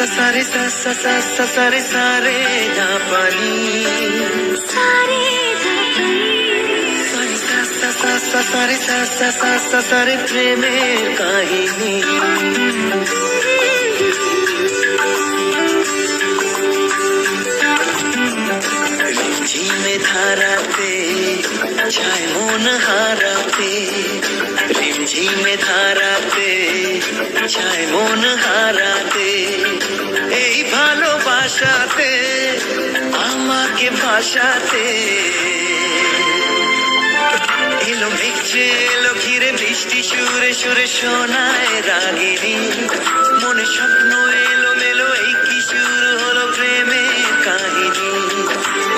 সারে সারে ধা পানি সারে প্রেমের কাহিনী ঝিমে ধারাতে চায় মন হারাতে ঝিমে ধারাতে চায় মন হারাতে এই ভালোবাসাতে আমাকে ভাসাতে এলো মেঘে এলো ঘিরে বৃষ্টি সুরে সুরে শোনায় রাগিনী মনে স্বপ্ন এলো মেলো এই কি শুরু হলো প্রেমের কাহিনী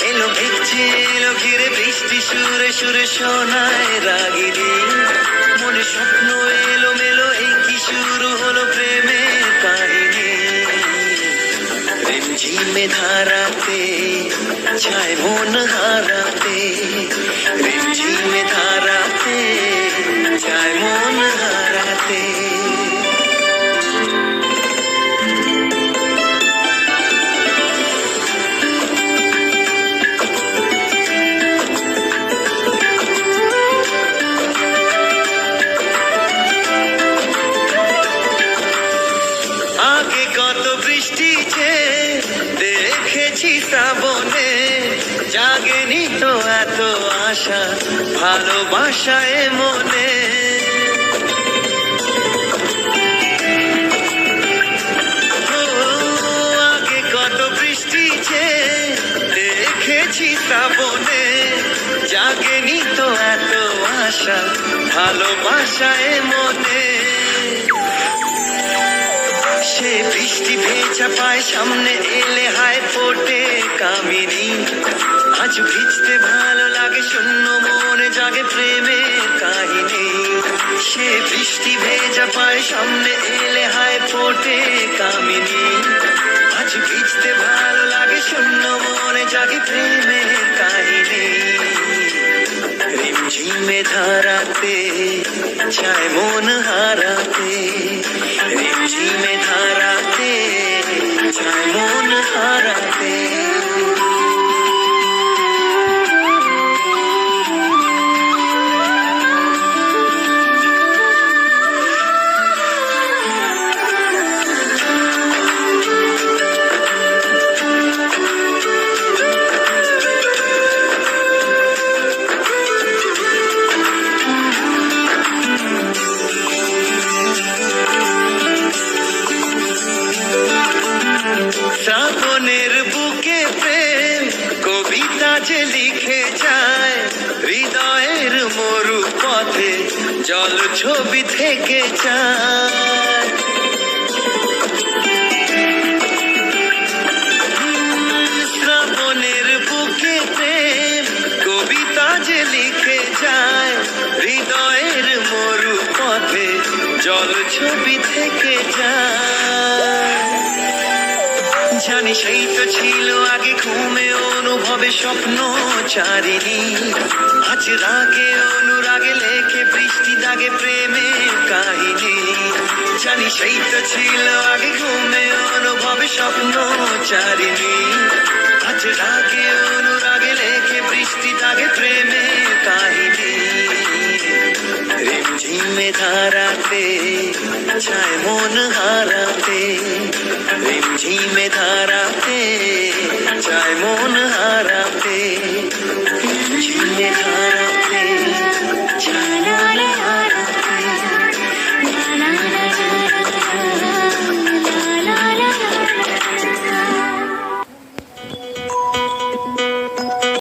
এলো মেঘে এলো ঘিরে বৃষ্টি সুরে সুরে শোনায় রাগিনী মনে স্বপ্ন এলো মেলো এই কি শুরু হলো প্রেমের কাহিনী ঝিমে ধারাতে চায় মন হারাতে ঝিমে ধারাতে চায় মন হারাতে আগে কত বৃষ্টি যে দেখেছি শ্রাবণে জাগেনি তো এত আশা ভালোবাসায় মনে আগে কত বৃষ্টি যে দেখেছি শ্রাবণে জাগেনি তো এত আশা ভালোবাসায় মনে সে বৃষ্টি ভেজা পায় সামনে এলে হায় ফোটে কামিনী আজ ভিজতে ভালো লাগে শূন্য মনে জাগে প্রেমের কাহিনী সে বৃষ্টি ভেজা পায় সামনে এলে হায় ফোটে কামিনী আজ ভিজতে ভালো লাগে শূন্য মনে জাগে প্রেমের কাহিনী ঝিমে ধারাতে চায় মন হারাতে ঝিমে ধারাতে চায় মন হারাতে শ্রাবণের বুকে প্রেম কবিতা যে লিখে যায় হৃদয়ের মরু পথে জল ছবি থেকে যায় শ্রাবণের বুকে প্রেম কবিতা যে লিখে যায় হৃদয়ের মরু পথে জল ছবি থেকে যায় জানি সেই তো ছিল আগে ঘুমে অনুভবে স্বপ্ন চারিণী আজ রাগে অনুরাগে লেখে বৃষ্টি দাগে প্রেমের কাহিনী জানি সেই তো ছিল আগে ঘুমে অনুভবে স্বপ্ন চারিণী আজ রাগে অনুরাগে লেখে বৃষ্টি দাগে প্রেমের কাহিনী ঝিমে ধারাতে চায় মন হারাতে ঝিমে ধারা